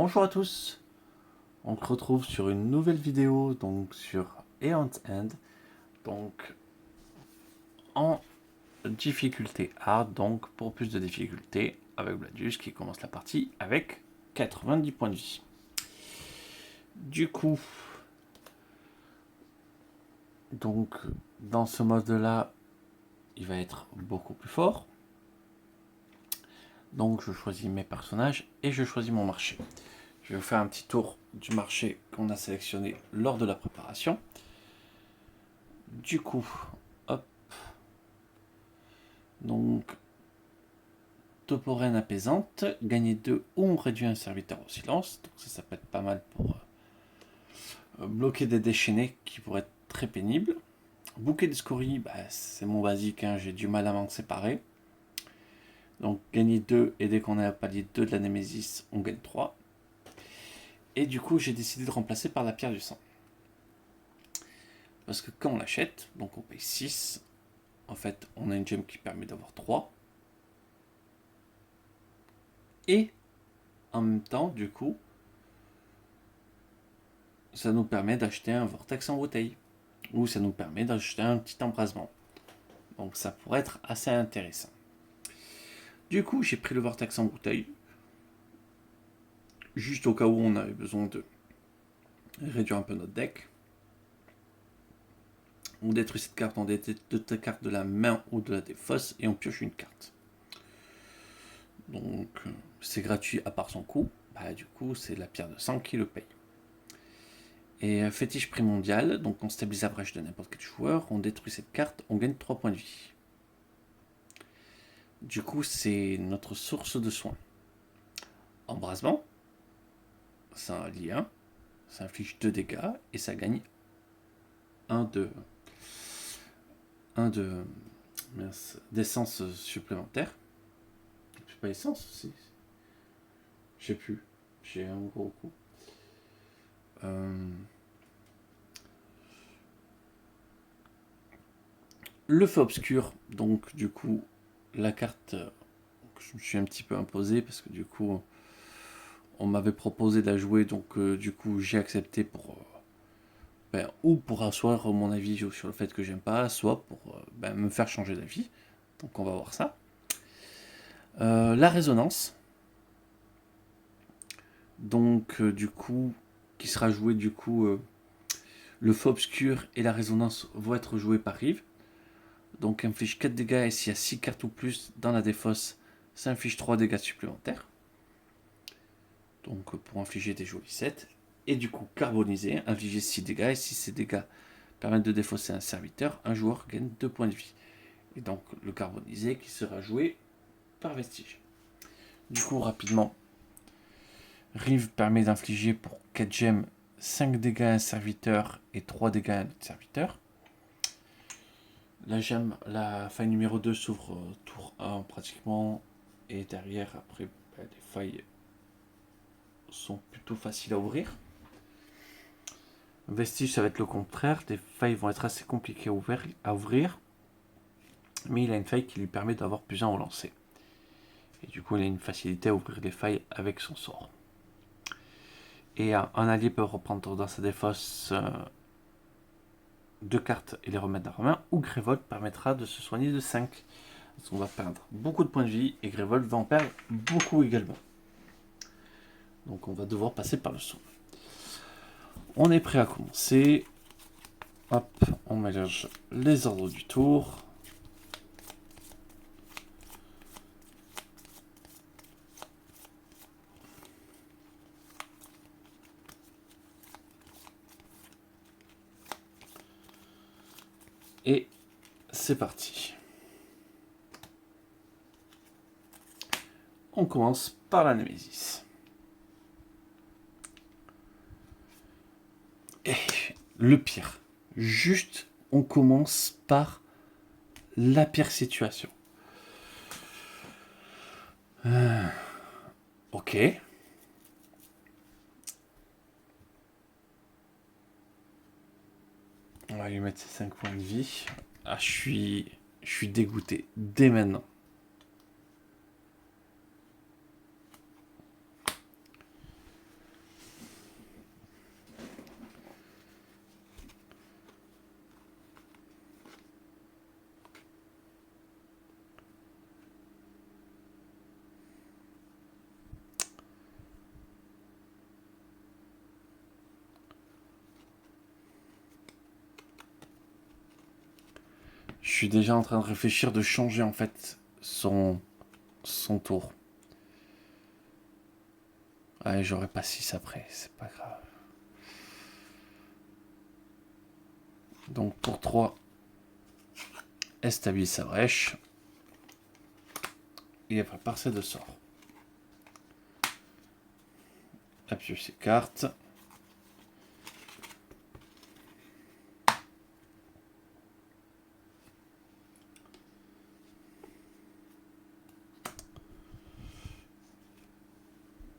Bonjour à tous, on se retrouve sur une nouvelle vidéo donc sur Aeon's End, donc en difficulté hard, donc pour plus de difficulté avec Bladus qui commence la partie avec 90 points de vie. Du coup, donc dans ce mode là, il va être beaucoup plus fort. Donc je choisis mes personnages et je choisis mon marché. Je vais vous faire un petit tour du marché qu'on a sélectionné lors de la préparation. Du coup, hop. Donc, Toporène apaisante, gagner 2 ou on réduit un serviteur au silence. Donc ça peut être pas mal pour bloquer des déchaînés qui pourraient être très pénibles. Bouquet de scories, c'est mon basique, hein, j'ai du mal à m'en séparer. Donc gagner 2 et dès qu'on a palier 2 de la Némésis, on gagne 3. Et du coup, j'ai décidé de remplacer par la pierre du sang. Parce que quand on l'achète, donc on paye 6, en fait, on a une gemme qui permet d'avoir 3. Et en même temps, du coup, ça nous permet d'acheter un vortex en bouteille. Ou ça nous permet d'acheter un petit embrasement. Donc ça pourrait être assez intéressant. Du coup, j'ai pris le vortex en bouteille. Juste au cas où on avait besoin de réduire un peu notre deck. On détruit cette carte, on détruit deux cartes de la main ou de la défausse et on pioche une carte. Donc c'est gratuit à part son coût. Du coup, c'est la pierre de sang qui le paye. Et fétiche primordial, donc on stabilise l'average de n'importe quel joueur, on détruit cette carte, on gagne 3 points de vie. Du coup, c'est notre source de soins. Embrasement, c'est un lien, ça inflige 2 dégâts et ça gagne 1 d'essence supplémentaire. C'est pas essence aussi. Je sais plus. J'ai un gros coup. Le feu obscur, donc du coup, la carte, je me suis un petit peu imposé parce que du coup, on m'avait proposé de la jouer, donc du coup, j'ai accepté pour. Ou pour asseoir mon avis sur le fait que j'aime pas, soit pour me faire changer d'avis. Donc on va voir ça. La résonance. Donc du coup, qui sera joué du coup, le feu obscur et la résonance vont être joués par Rive. Donc inflige 4 dégâts et s'il y a 6 cartes ou plus dans la défausse, ça inflige 3 dégâts supplémentaires. Donc pour infliger des jolis 7. Et du coup, carbonisé, infliger 6 dégâts et si ces dégâts permettent de défausser un serviteur, un joueur gagne 2 points de vie. Et donc le carbonisé qui sera joué par Vestige. Du coup, rapidement, Rive permet d'infliger pour 4 gemmes 5 dégâts à un serviteur et 3 dégâts à un autre serviteur. La gemme, la faille numéro 2 s'ouvre tour 1 pratiquement. Et derrière, après, les failles sont plutôt faciles à ouvrir. Vestige, ça va être le contraire. Les failles vont être assez compliquées à ouvrir. Mais il a une faille qui lui permet d'avoir plus un au lancer. Et du coup, il a une facilité à ouvrir les failles avec son sort. Et un allié peut reprendre dans sa défausse 2 cartes et les remettre dans la main. Ou Grévold permettra de se soigner de 5. Parce qu'on va perdre beaucoup de points de vie et Grévold va en perdre beaucoup également. Donc on va devoir passer par le son. On est prêt à commencer. Hop, on mélange les ordres du tour. Et c'est parti. On commence par la Némésis. Et le pire. Juste, on commence par la pire situation. Ok. On va lui mettre ses 5 points de vie. Ah, je suis dégoûté. Dès maintenant. suis déjà en train de réfléchir de changer en fait son tour. Ouais, j'aurais pas 6 après, c'est pas grave. Donc pour 3, elle stabilise sa brèche. Et elle prépare ses 2 sorts. Elle pioche ses cartes.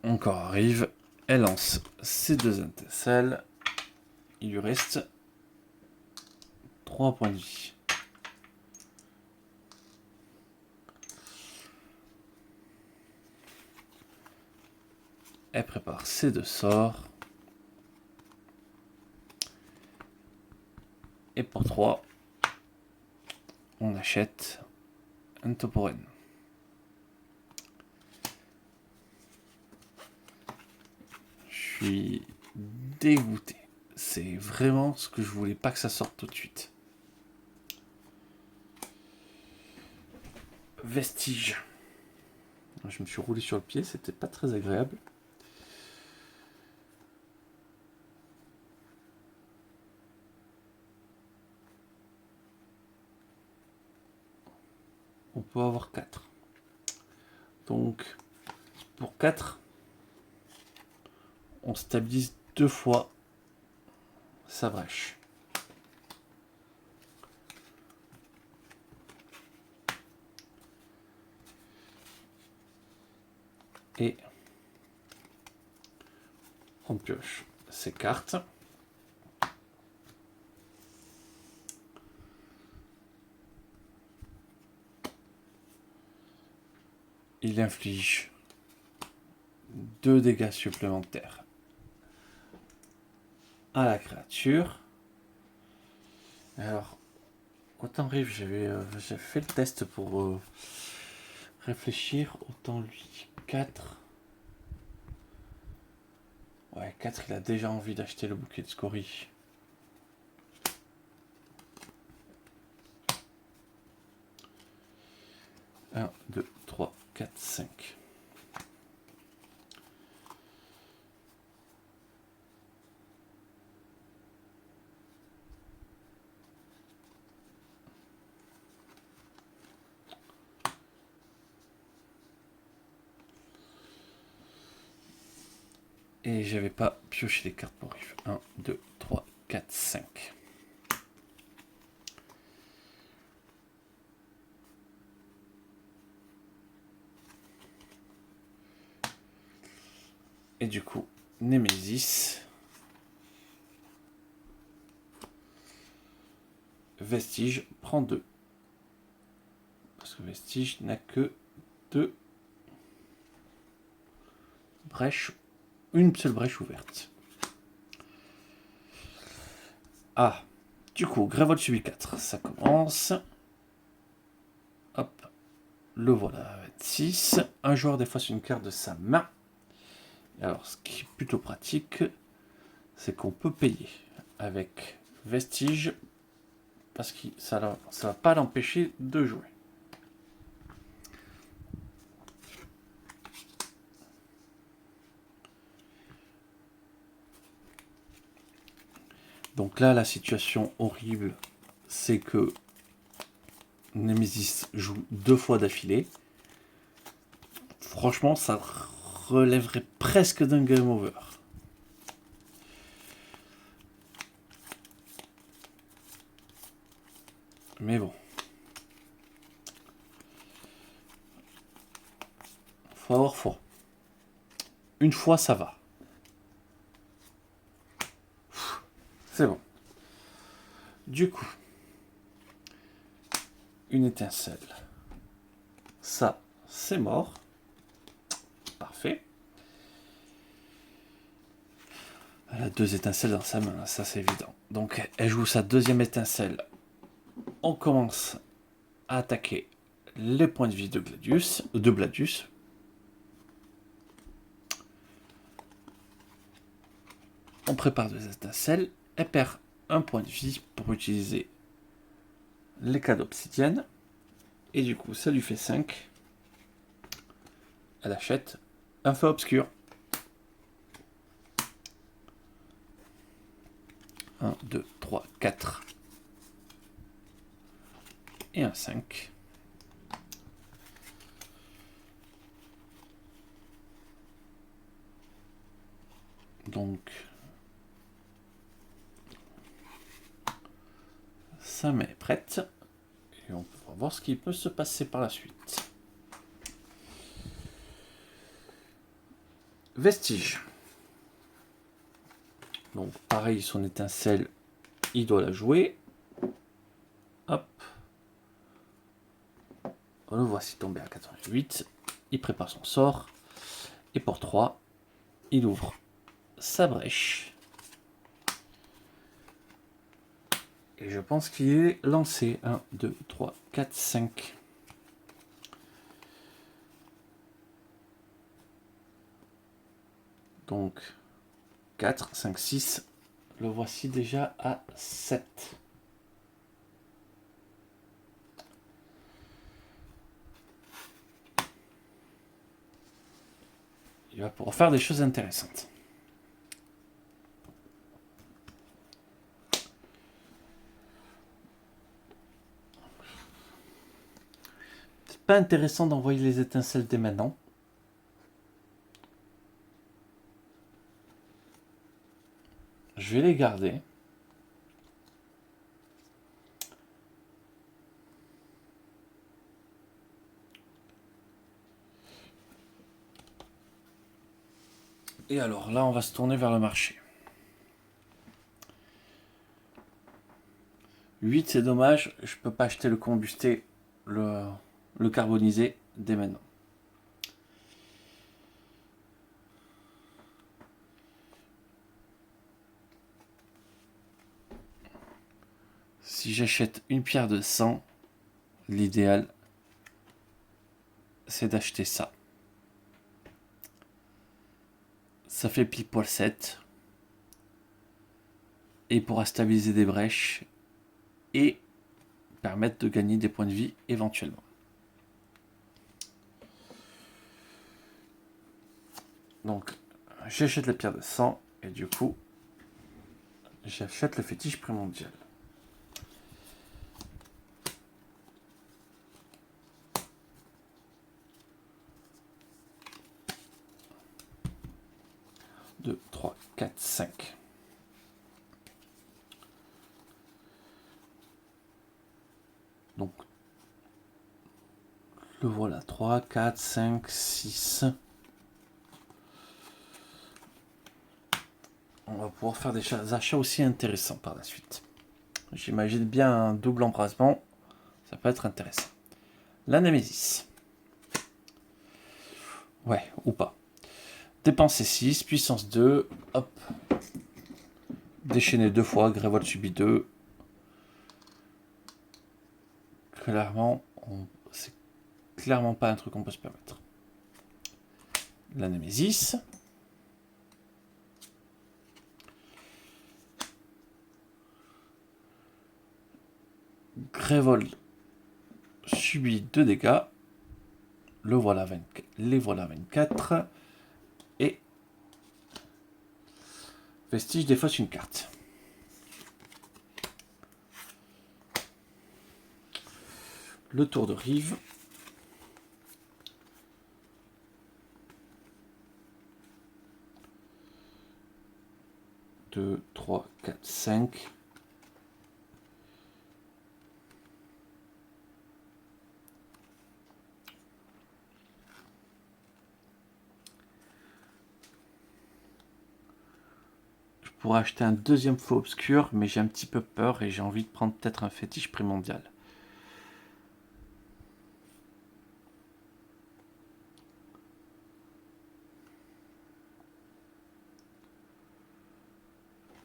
Encore arrive. Elle lance ses 2 étincelles. Il lui reste 3 points de vie. Elle prépare ses 2 sorts. Et pour 3, on achète un Toporen. Je suis dégoûté. C'est vraiment ce que je voulais pas que ça sorte tout de suite. Vestige. Je me suis roulé sur le pied, c'était pas très agréable. On peut avoir 4. Donc, pour 4, on stabilise 2 fois sa brèche. Et on pioche ses cartes. Il inflige 2 dégâts supplémentaires à la créature. Alors, autant Rive, j'avais fait le test pour réfléchir. Autant lui, 4. Ouais, 4, il a déjà envie d'acheter le bouquet de scories. Un, 2, 3, 4, 5. Et j'avais pas pioché les cartes pour Rive. 1, 2, 3, 4, 5. Et du coup, Némésis. Vestige prend 2. Parce que Vestige n'a que 2 brèches. Une seule brèche ouverte. Ah, du coup, Grévold subit 4. Ça commence. Hop. Le voilà, 26. Un joueur défausse une carte de sa main. Alors, ce qui est plutôt pratique, c'est qu'on peut payer avec Vestige. Parce que ça ne va pas l'empêcher de jouer. Donc là, la situation horrible, c'est que Nemesis joue 2 fois d'affilée. Franchement, ça relèverait presque d'un game over. Mais bon. Faut avoir foi. Une fois, ça va. C'est bon. Du coup, une étincelle. Ça, c'est mort. Parfait. Elle a 2 étincelles dans sa main, ça c'est évident. Donc elle joue sa 2e étincelle. On commence à attaquer les points de vie de Bladius. On prépare 2 étincelles. Elle perd un point de vie pour utiliser les cas d'obsidienne. Et du coup, ça lui fait 5. Elle achète un feu obscur. 1, 2, 3, 4. Et un 5. Donc, sa main est prête. Et on va voir ce qui peut se passer par la suite. Vestige. Donc, pareil, son étincelle, il doit la jouer. Hop. On le voici tomber à 88. Il prépare son sort. Et pour 3, il ouvre sa brèche. Et je pense qu'il est lancé. 1, 2, 3, 4, 5. Donc 4, 5, 6. Le voici déjà à 7. Il va pouvoir faire des choses intéressantes. C'est pas intéressant d'envoyer les étincelles dès maintenant. Je vais les garder. Et alors là, on va se tourner vers le marché. 8, c'est dommage. Je peux pas acheter le combusté, le carbonisé dès maintenant. Si j'achète une pierre de 100, l'idéal, c'est d'acheter ça. Ça fait pile poil 7. Et il pourra stabiliser des brèches et permettre de gagner des points de vie éventuellement. Donc, j'achète la pierre de 100 et du coup, j'achète le fétiche primordial. Deux, 3, 4, 5. Donc, le voilà. 3, 4, 5, 6. On va pouvoir faire des achats aussi intéressants par la suite. J'imagine bien un double embrasement. Ça peut être intéressant. La Némésis. Ouais, ou pas. Dépenser 6, puissance 2. Hop. Déchaîner 2 fois, Grévold subit 2. Clairement, c'est clairement pas un truc qu'on peut se permettre. La Némésis. Grévold subit 2 dégâts. Le voilà 24, les voilà 24. Et Vestige défausse une carte. Le tour de Rive. 2, 3, 4, 5. Je pourrais acheter un deuxième faux obscur, mais j'ai un petit peu peur et j'ai envie de prendre peut-être un fétiche primordial.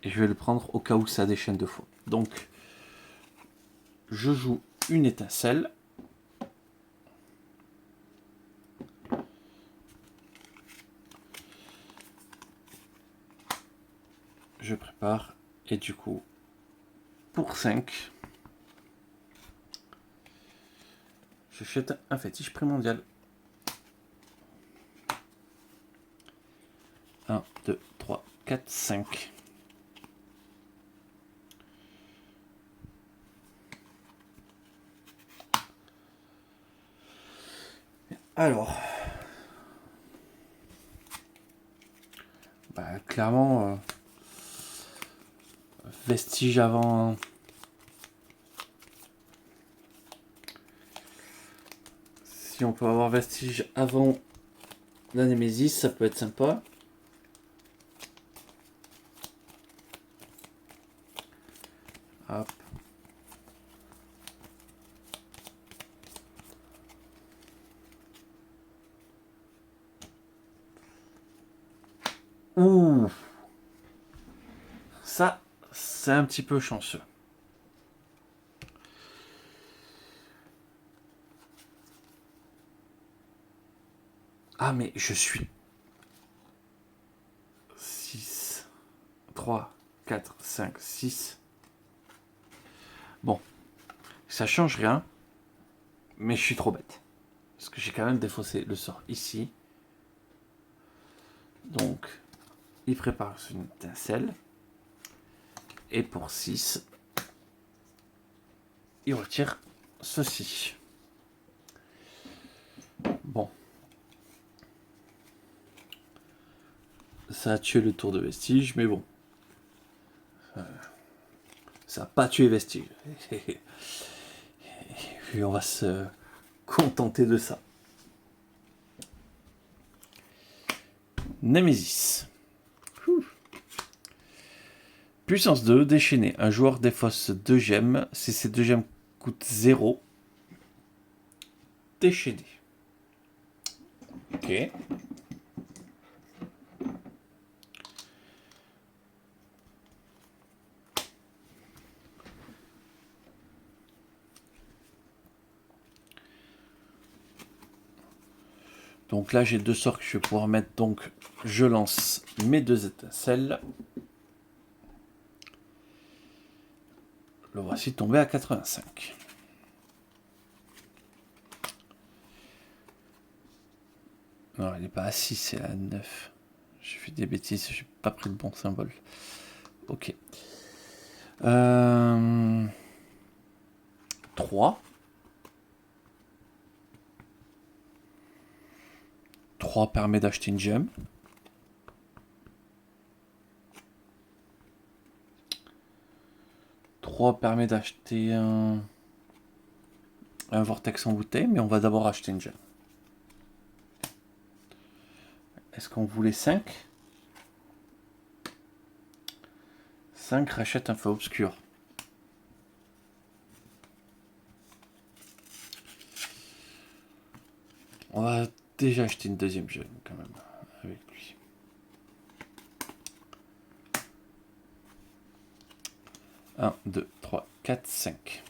Et je vais le prendre au cas où ça déchaîne 2 fois. Donc, je joue une étincelle. Je prépare. Et du coup, pour 5, J'achète un fétiche primordial. 1, 2, 3, 4, 5. Alors, bah, clairement, vestige avant. Si on peut avoir vestige avant la Némésis, ça peut être sympa. Hop. Ouh. Ça, c'est un petit peu chanceux. Ah, mais je suis 6, 3, 4, 5, 6. Bon, ça change rien, mais je suis trop bête. Parce que j'ai quand même défaussé le sort ici. Donc, il prépare une étincelle. Et pour 6, il retire ceci. Bon. Ça a tué le tour de Vestige, mais bon. Ça n'a pas tué Vestige. Et on va se contenter de ça. Nemesis. Puissance 2, déchaîné. Un joueur défausse 2 gemmes. Si ces 2 gemmes coûtent 0, déchaîné. Ok. Donc là, j'ai 2 sorts que je vais pouvoir mettre. Donc, je lance mes 2 étincelles. Le voici tombé à 85. Non, il n'est pas à 6, c'est à 9. J'ai fait des bêtises, j'ai pas pris le bon symbole. Ok. 3. 3 permet d'acheter une gemme. 3 permet d'acheter un vortex en bouteille, mais on va d'abord acheter une gemme. Est-ce qu'on voulait 5 ? 5 rachète un feu obscur. On va déjà acheter une deuxième gemme quand même avec lui. Un, 2, 3, 4, 5.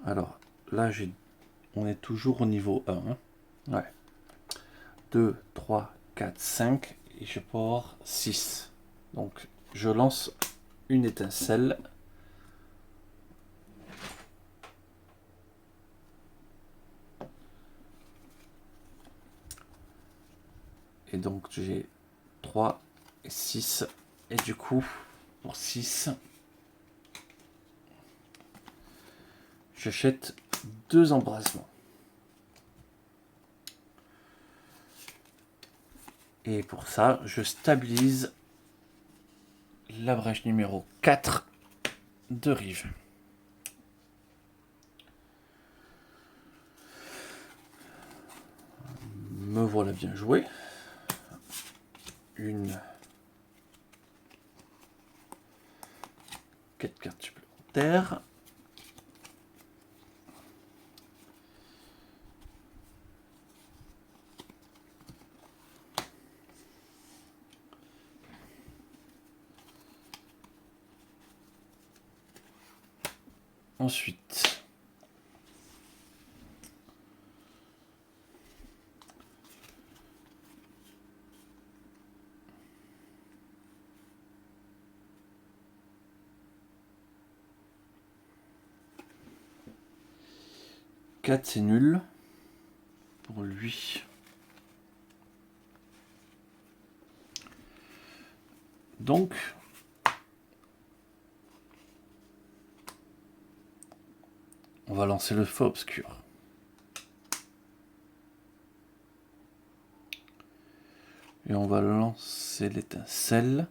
Alors, là, on est toujours au niveau 1. Hein. Ouais. 2, 3, 4, 5. Et je peux avoir 6. Donc, je lance une étincelle. Et donc, j'ai 3 et 6. Et du coup, pour 6, j'achète 2 embrasements. Et pour ça, je stabilise la brèche numéro 4 de Rive. Me voilà bien joué. 1, 4 cartes supplémentaires. Ensuite, quatre, c'est nul pour lui. Donc, on va lancer le feu obscur. Et on va lancer l'étincelle.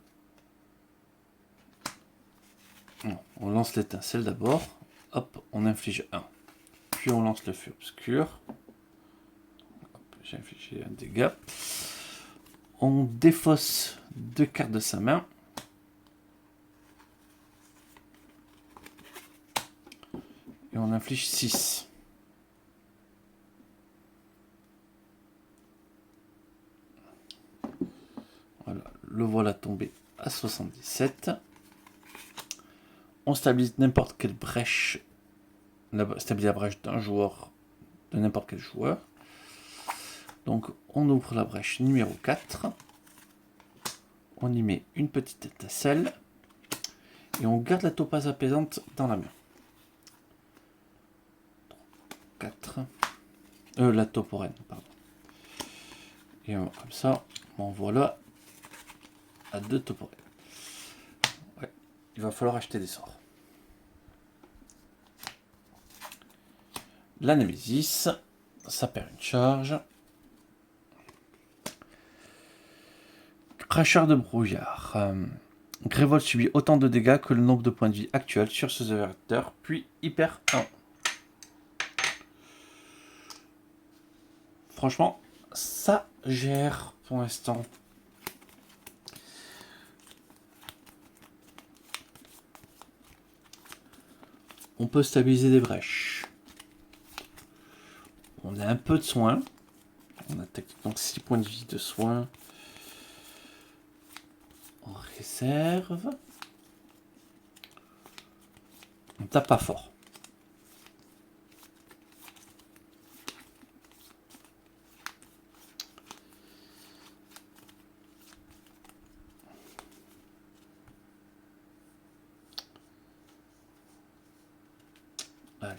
Non, on lance l'étincelle d'abord. Hop, on inflige 1. Puis on lance le feu obscur. J'ai infligé un dégât. On défausse 2 cartes de sa main. Et on inflige 6. Voilà, le voilà tombé à 77. On stabilise n'importe quelle brèche. On stabilise la brèche d'un joueur, de n'importe quel joueur. Donc on ouvre la brèche numéro 4. On y met une petite étincelle. Et on garde la topaze apaisante dans la main. 4. La toporène, pardon. Et comme ça, on voilà à 2 toporènes. Ouais, il va falloir acheter des sorts. La Némésis, ça perd une charge. Cracheur de brouillard. Grévol subit autant de dégâts que le nombre de points de vie actuels sur ce serviteur, puis il perd 1. Franchement, ça gère pour l'instant. On peut stabiliser des brèches. On a un peu de soin. On a techniquement 6 points de vie de soin. En réserve. On tape pas fort. Allez.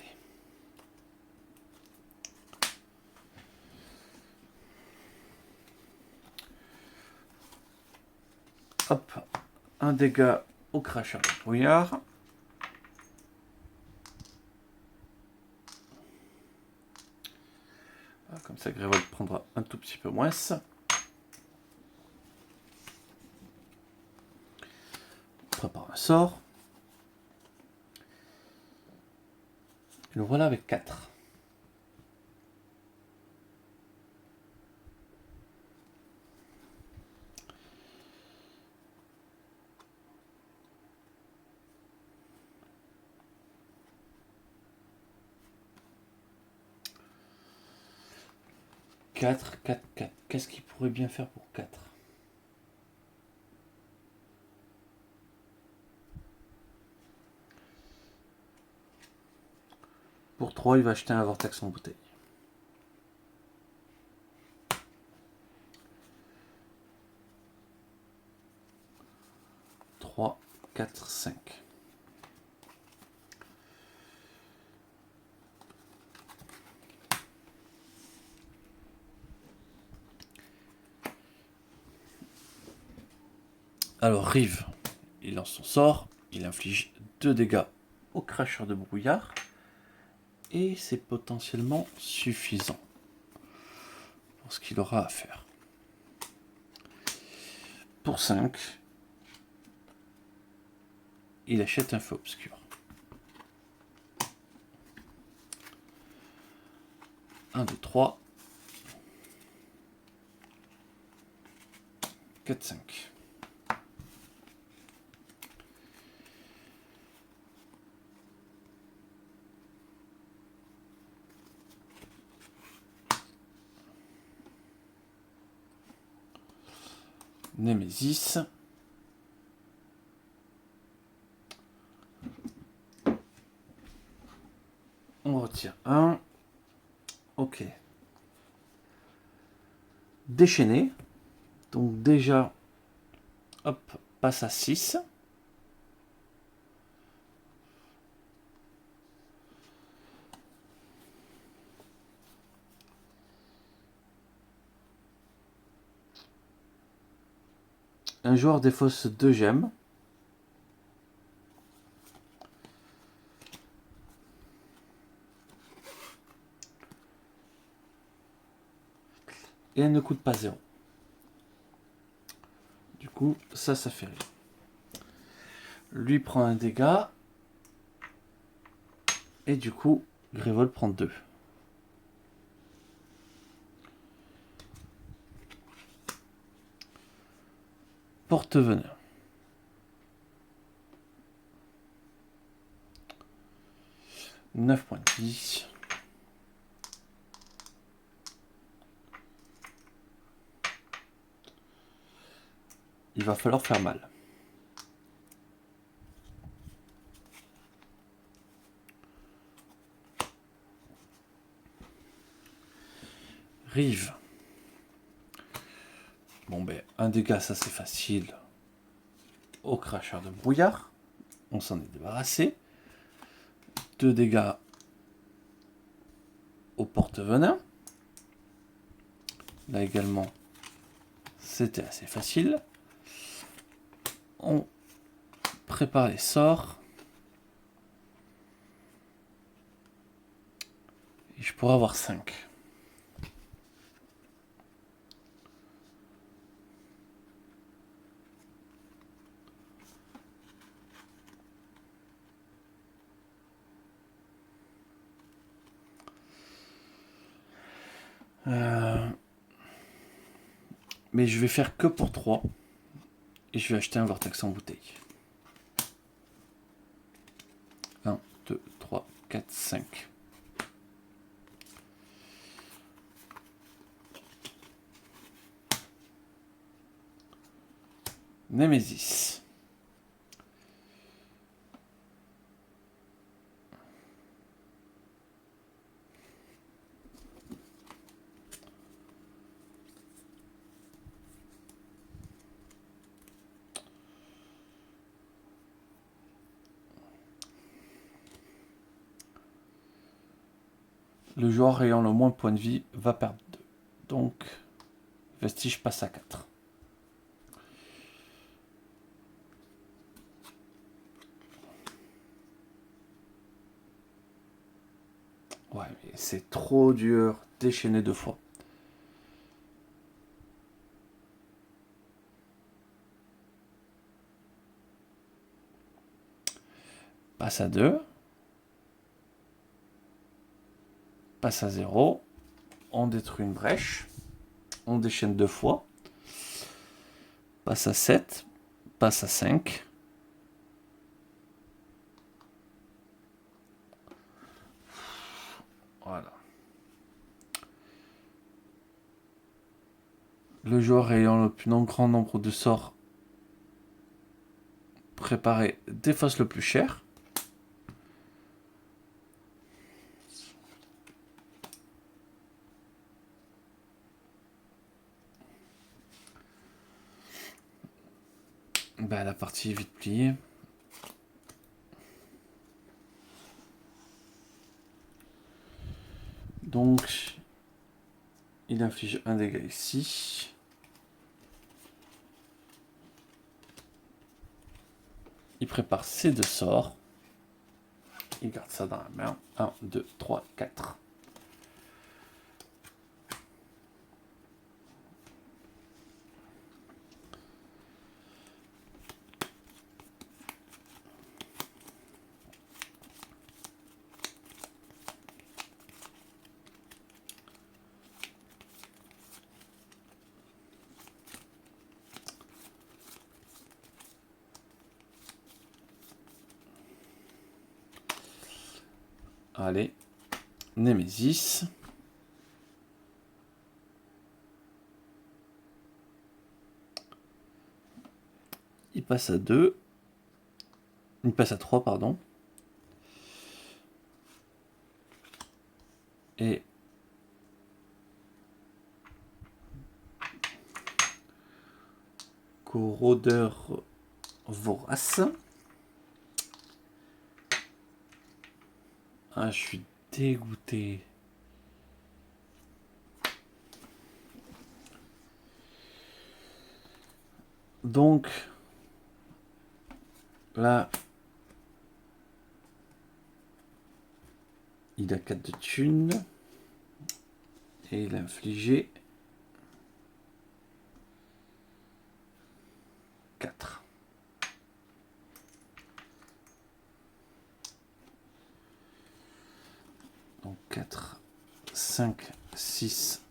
Hop. Un dégât au cracheur de brouillard. Comme ça, Grévol prendra un tout petit peu moins. On prépare un sort. Et le voilà avec 4. Quatre. Qu'est-ce qu'il pourrait bien faire pour 4? Pour 3, il va acheter un vortex en bouteille. 3, 4, 5. Alors, Rive, il lance son sort. Il inflige 2 dégâts au cracheur de brouillard. Et c'est potentiellement suffisant pour ce qu'il aura à faire. Pour 5, il achète un feu obscur. 1, 2, 3. 4, 5. Némésis. On retire un. Ok. Déchaîné. Donc déjà, hop, passe à 6. Un joueur défausse 2 gemmes. Et elle ne coûte pas 0. Du coup, ça fait rire. Lui prend un dégât. Et du coup, Grévol prend 2. Porte-venin. « 9 points de vie. Il va falloir faire mal. Rive. Bon ben, un dégât, ça c'est facile. Au cracheur de brouillard. On s'en est débarrassé. 2 dégâts au porte-venin. Là également, c'était assez facile. On prépare les sorts. Et je pourrais avoir 5. Mais je vais faire que pour 3. Et je vais acheter un vortex en bouteille. 1, 2, 3, 4, 5. Némésis. Le joueur ayant le moins de points de vie va perdre 2. Donc, Vestige passe à 4. Ouais, mais c'est trop dur. Déchaîner 2 fois. Passe à 2. Passe à 0. On détruit une brèche. On déchaîne 2 fois. Passe à 7. Passe à 5. Voilà. Le joueur ayant le plus grand nombre de sorts préparés défausse le plus cher. Ben, la partie est vite pliée. Donc, il inflige un dégât ici. Il prépare ses 2 sorts. Il garde ça dans la main. 1, 2, 3, 4. Allez, Némésis. Il passe à 2. Il passe à 3, pardon. Et Corrodeur vorace. Ah, je suis dégoûté. Donc, là, il a 4 de thunes. Et il a infligé 4. Donc 4, 5, 6,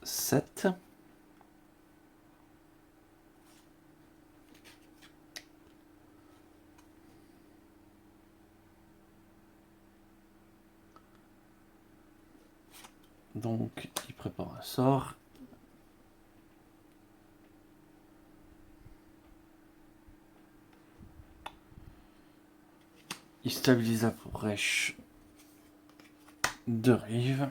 7. Donc, il prépare un sort. Il stabilise la brèche de rive.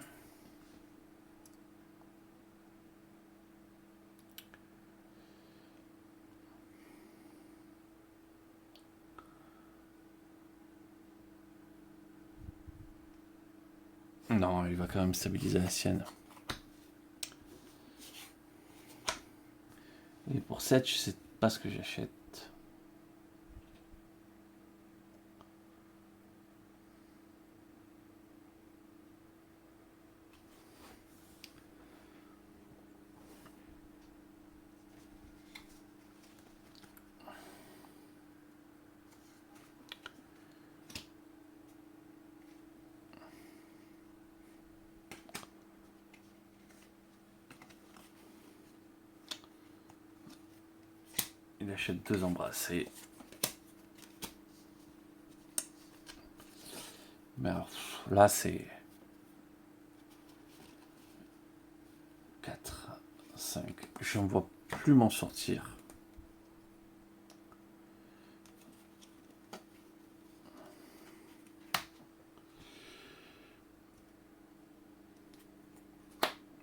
Non, il va quand même stabiliser la sienne. Et pour 7, je sais pas ce que j'achète. Il achète 2 embrassés. Mais alors, là, c'est 4, 5. Je ne vois plus m'en sortir.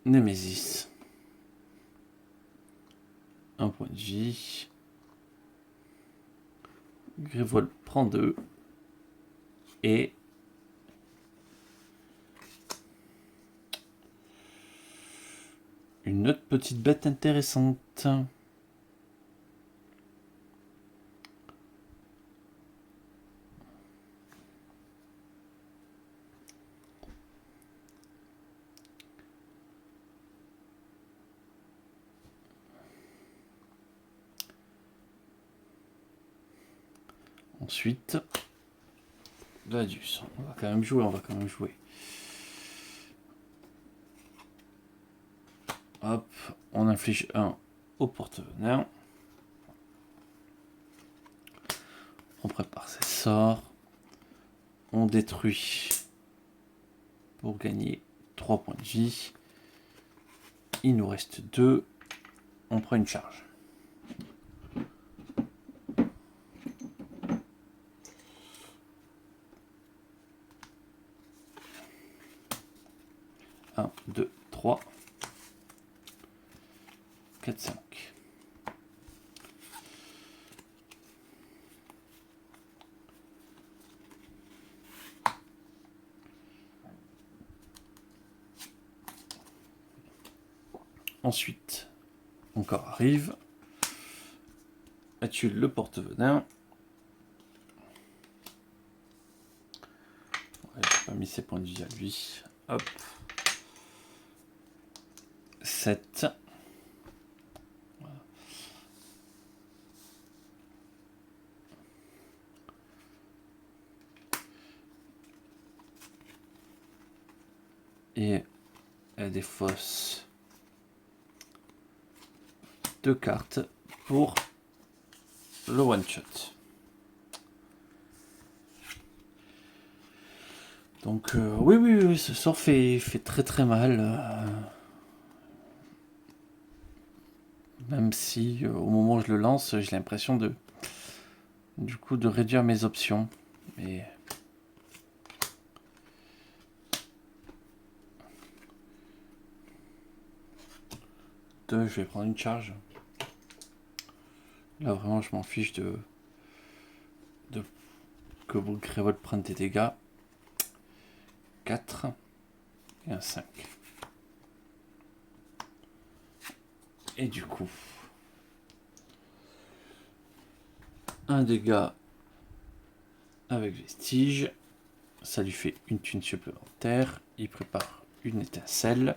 Némésis. Un point de vie. Grévol prend 2. Et une autre petite bête intéressante. Ensuite, Gladius. On va quand même jouer. Hop, on inflige 1 au porte-venin. On prépare ses sorts. On détruit pour gagner 3 points de vie. Il nous reste 2. On prend une charge. Un, 2, 3, 4, 5. Ensuite, encore arrive. A tué le porte-venin. Ouais, j'ai pas mis ses points de vie à lui. Hop. 7. Voilà. Et elle défausse 2 cartes pour le one shot. Donc oui, ce sort fait très très mal. Même si au moment où je le lance, j'ai l'impression de du coup de réduire mes options. Mais je vais prendre une charge. Là vraiment je m'en fiche de que vous Grévold prenne des dégâts. 4 et un 5. Et du coup, un dégât avec vestige, ça lui fait une thune supplémentaire. Il prépare une étincelle.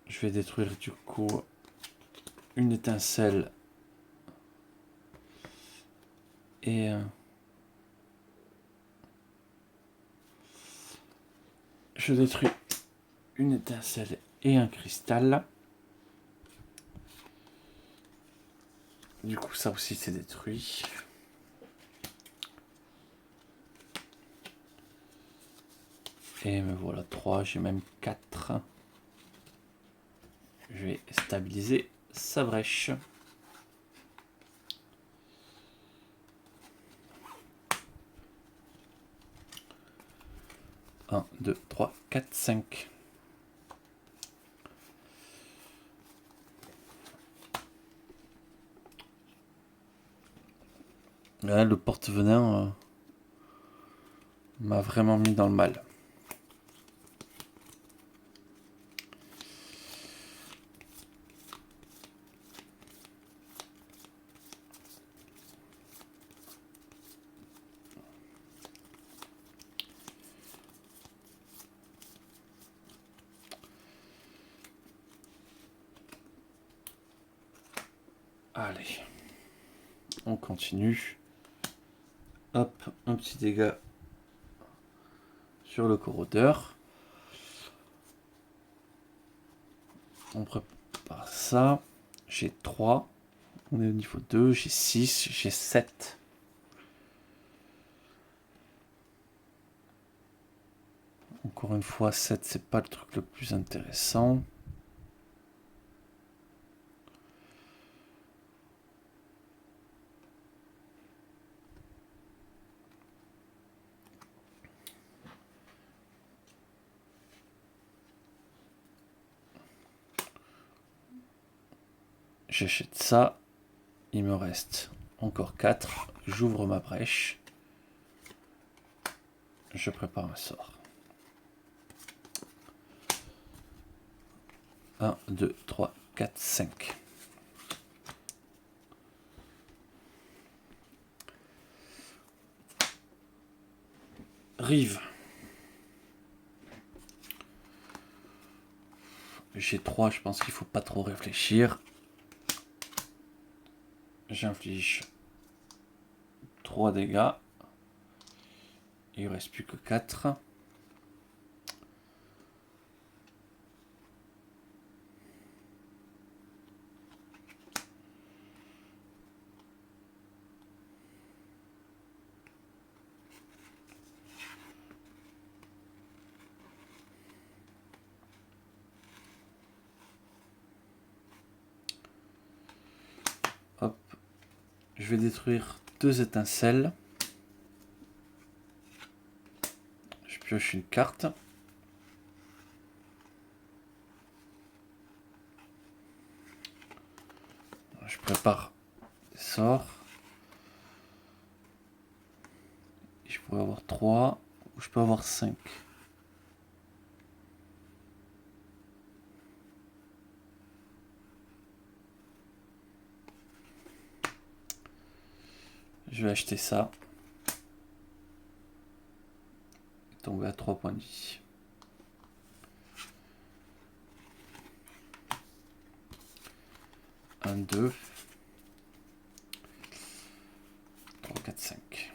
Je vais détruire du coup une étincelle et je détruis une étincelle et un cristal. Du coup, ça aussi c'est détruit. Et me voilà 3, j'ai même 4. Je vais stabiliser sa brèche. 1, 2, 3, 4, 5. Là, le porte-venin m'a vraiment mis dans le mal. Allez, on continue. Hop, un petit dégât sur le corrodeur. On prépare ça. J'ai 3. On est au niveau 2. J'ai 6. J'ai 7. Encore une fois, 7, c'est pas le truc le plus intéressant. J'achète ça. Il me reste encore 4. J'ouvre ma brèche. Je prépare un sort. 1, 2, 3, 4, 5. Rive. J'ai 3, je pense qu'il faut pas trop réfléchir. J'inflige 3 dégâts. Il ne reste plus que 4. Hop. Je vais détruire 2 étincelles. Je pioche une carte. Je prépare des sorts. Je pourrais avoir 3 ou je peux avoir 5. Je vais acheter ça. Et tomber à 3 points de vie. Un, 2, 3, 4, 5.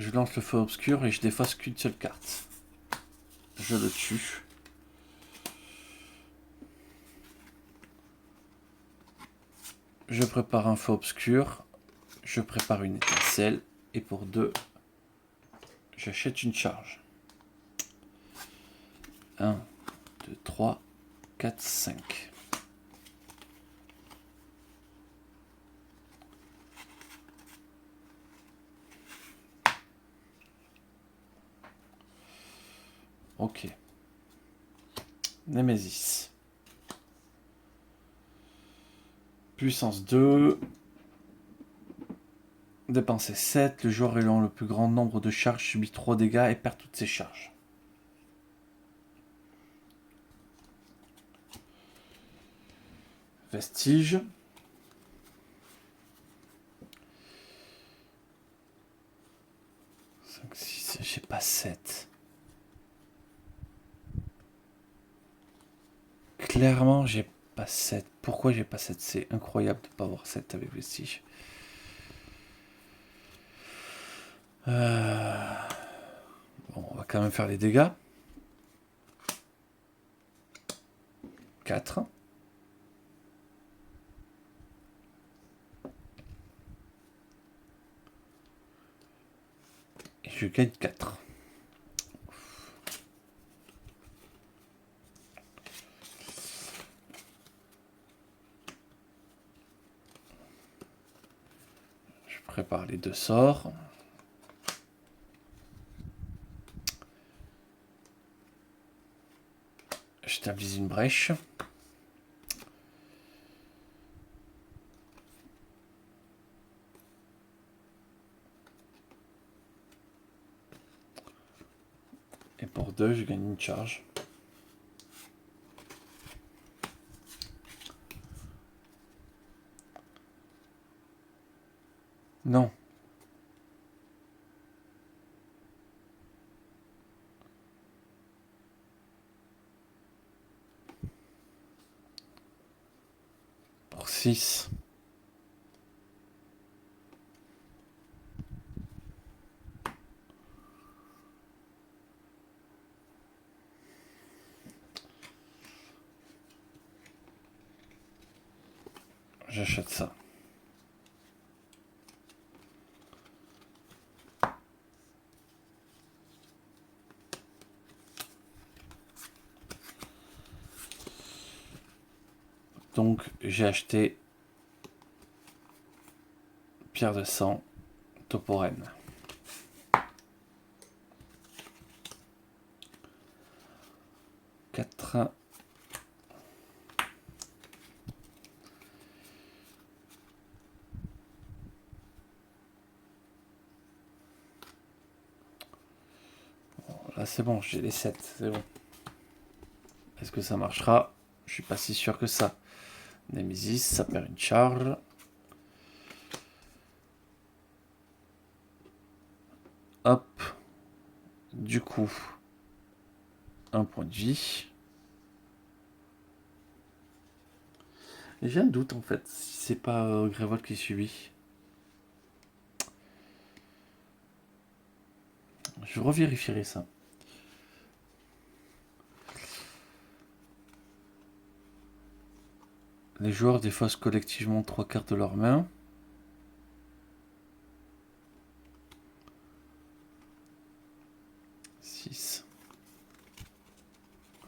Je lance le feu obscur et je défausse qu'une seule carte. Je le tue. Je prépare un feu obscur. Je prépare une étincelle. Et pour 2, j'achète une charge. 1, 2, 3, 4, 5. Ok. Némésis. Puissance 2. Dépenser 7. Le joueur ayant le plus grand nombre de charges subit 3 dégâts et perd toutes ses charges. Vestige. 5, 6, j'ai pas 7. Clairement, j'ai pas 7. Pourquoi j'ai pas 7? C'est incroyable de pas avoir 7 avec Vestige. Bon, on va quand même faire les dégâts. 4. Et je gagne 4. Je prépare les 2 sorts. J'établis une brèche. Et pour 2, je gagne une charge. Non. Pour 6. J'achète ça. Donc j'ai acheté pierre de sang, toporène. Quatre. Là c'est bon, j'ai les 7, c'est bon. Est-ce que ça marchera? Je suis pas si sûr que ça. Nemesis, ça perd une charge. Hop. Du coup, un point de vie. Et j'ai un doute en fait, si c'est pas Grévold qui subit. Je revérifierai ça. Les joueurs défaussent collectivement 3 cartes de leur main.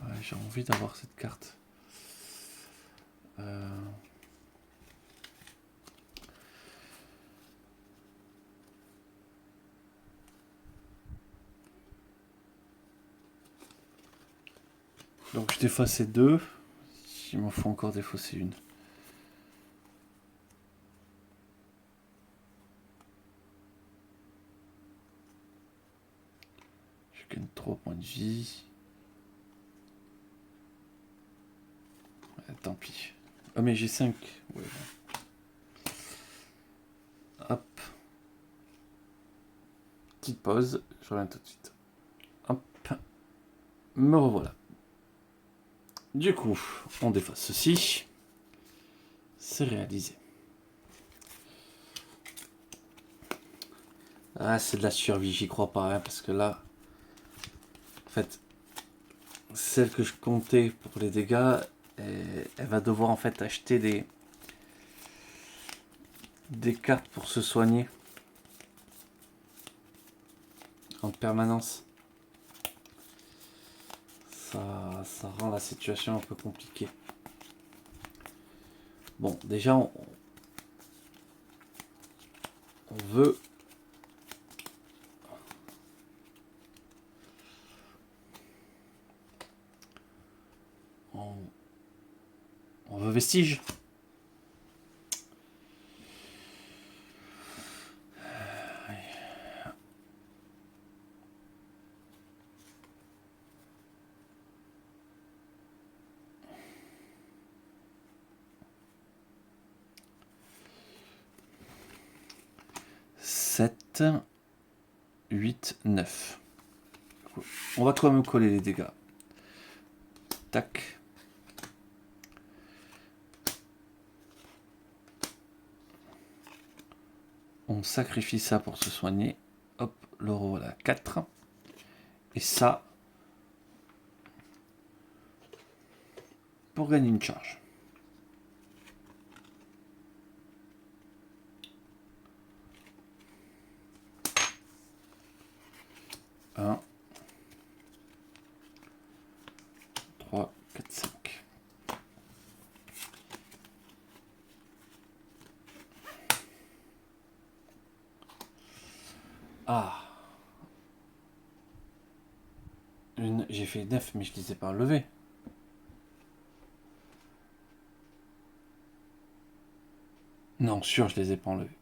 Ouais, j'ai envie d'avoir cette carte. Donc je défausse ces 2. Il m'en faut encore défausser une. Je gagne 3 points de vie. Tant pis. Oh mais j'ai 5. Ouais, bon. Hop. Petite pause. Je reviens tout de suite. Hop. Me revoilà. Du coup, on déface ceci. C'est réalisé. Ah, c'est de la survie, j'y crois pas, hein, parce que là, en fait, celle que je comptais pour les dégâts, elle va devoir en fait acheter des cartes pour se soigner en permanence. Ça rend la situation un peu compliquée. Bon, déjà, on veut... On veut vestige. Sept, 8, 9. On va quand même coller les dégâts. Tac. On sacrifie ça pour se soigner. Hop, le revoilà. 4. Et ça, pour gagner une charge. Un, 3, 4, 5. Ah. J'ai fait 9, mais je ne les ai pas enlevés. Non, sûr, je les ai pas enlevés.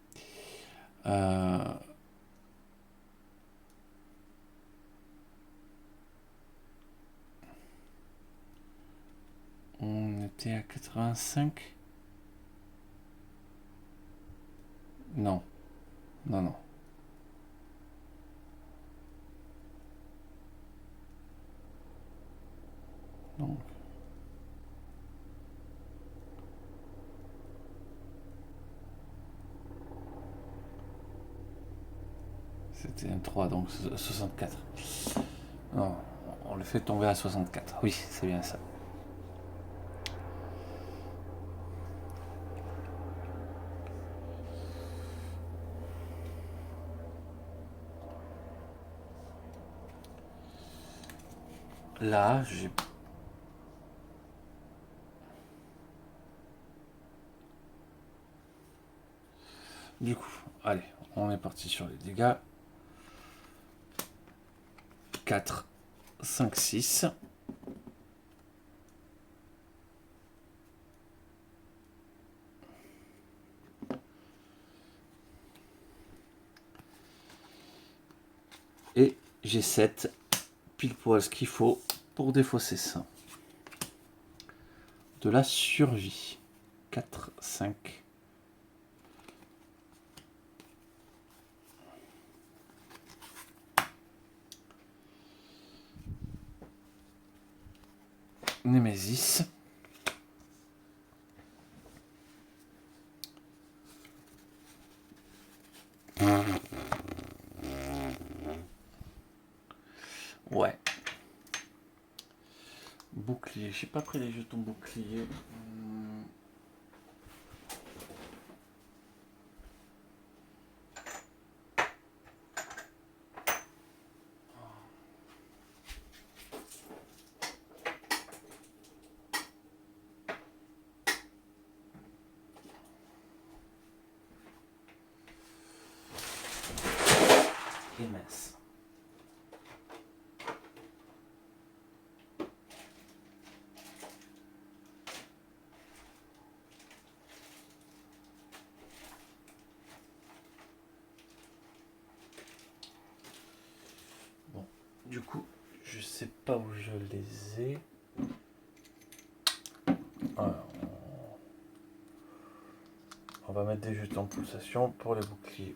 On était à 85. Non. Non, non. Donc. C'était un 3, donc 64. Non, on le fait tomber à 64. Oui, c'est bien ça. Là, j'ai... Du coup, allez, on est parti sur les dégâts. 4, 5, 6. Et j'ai 7, pile poil ce qu'il faut pour défausser ça. De la survie. 4, 5. Némésis. Ouais. Bouclier. J'ai pas pris les jetons bouclier. Et mince. Bon, du coup, je sais pas où je les ai. Alors, on va mettre des jetons de pulsation pour les boucliers.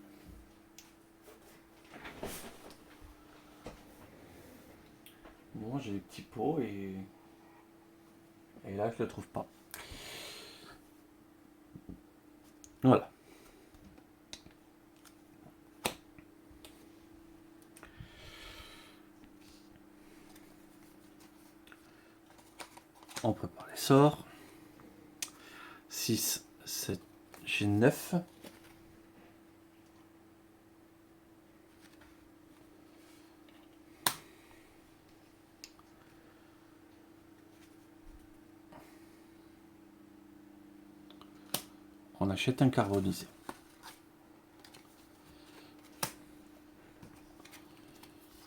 Bon, j'ai des petits pots et là, je le trouve pas. Voilà. On prépare les sorts. 6, 7, j'ai 9. On achète un carbonisé.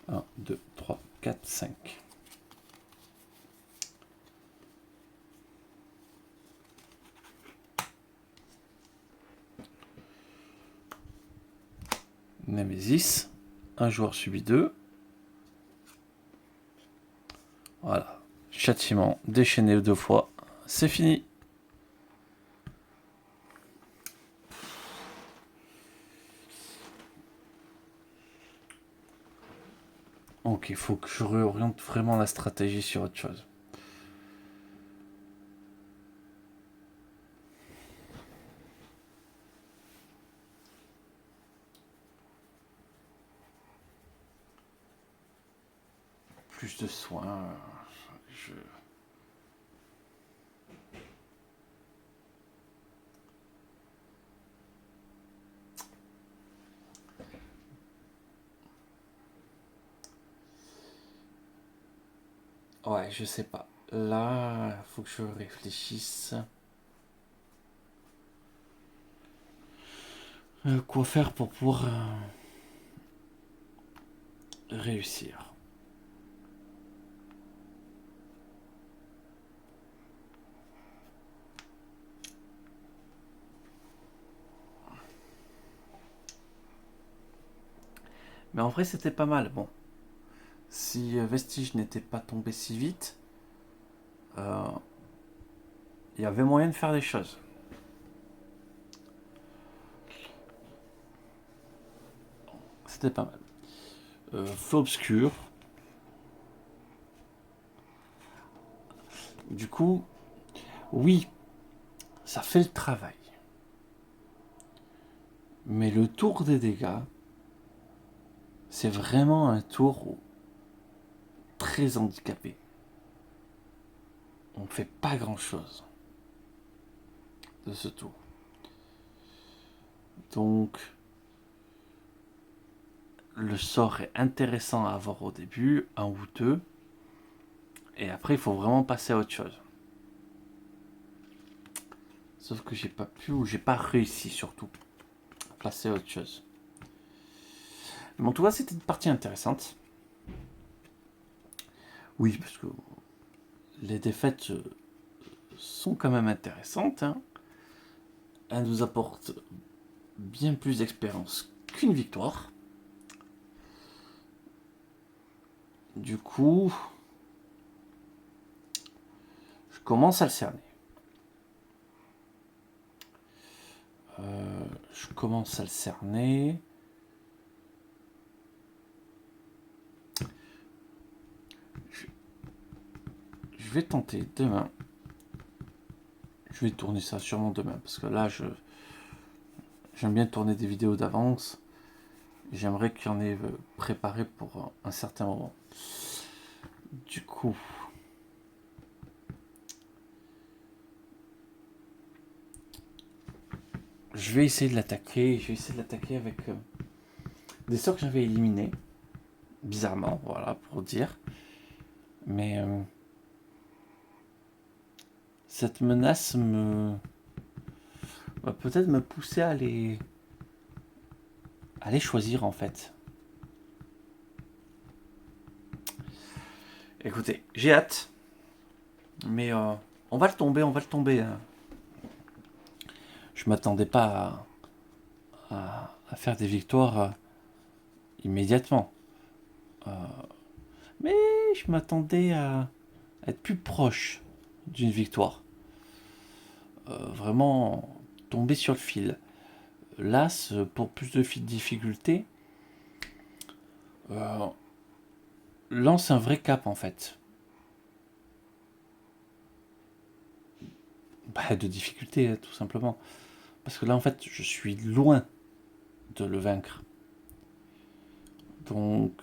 Un, 2, 3, 4, 5. Némésis. Un joueur subit 2. Voilà. Châtiment déchaîné 2 fois. C'est fini. Ok, il faut que je réoriente vraiment la stratégie sur autre chose. Plus de soins. Je... Ouais, je sais pas. Là, faut que je réfléchisse. Quoi faire pour pouvoir réussir. Mais en vrai, c'était pas mal. Bon, si Vestige n'était pas tombé si vite, il y avait moyen de faire des choses. C'était pas mal. Feu obscur. Du coup, oui, ça fait le travail. Mais le tour des dégâts, c'est vraiment un tour très handicapé. On ne fait pas grand chose de ce tour. Donc, le sort est intéressant à avoir au début, un ou deux. Et après, il faut vraiment passer à autre chose. Sauf que j'ai pas pu ou j'ai pas réussi surtout à passer à autre chose. Mais en tout cas, c'était une partie intéressante. Oui, parce que les défaites sont quand même intéressantes. Hein. Elles nous apportent bien plus d'expérience qu'une victoire. Du coup, je commence à le cerner. Je commence à le cerner. Je vais tenter demain. Je vais tourner ça sûrement demain parce que là, j'aime bien tourner des vidéos d'avance. J'aimerais qu'il y en ait préparé pour un certain moment. Du coup, je vais essayer de l'attaquer. Je vais essayer de l'attaquer avec des sorts que j'avais éliminés. Bizarrement, voilà, pour dire. Mais cette menace va peut-être me pousser à les choisir en fait. Écoutez, j'ai hâte. Mais on va le tomber, on va le tomber. Hein. Je m'attendais pas à faire des victoires immédiatement. Mais je m'attendais à être plus proche d'une victoire. Vraiment tomber sur le fil. L'As, pour plus de difficulté, lance un vrai cap en fait. Bah, de difficulté, tout simplement. Parce que là, en fait, je suis loin de le vaincre. Donc,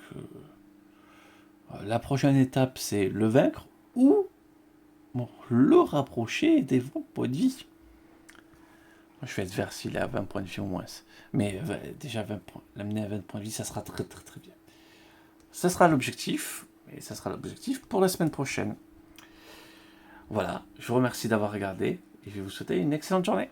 la prochaine étape, c'est le vaincre ou Bon, le rapprocher des 20 points de vie. Je vais être vert s'il est à 20 points de vie au moins. Mais déjà, l'amener à 20 points de vie, ça sera très très très bien. Ça sera l'objectif. Et ça sera l'objectif pour la semaine prochaine. Voilà, je vous remercie d'avoir regardé. Et je vais vous souhaiter une excellente journée.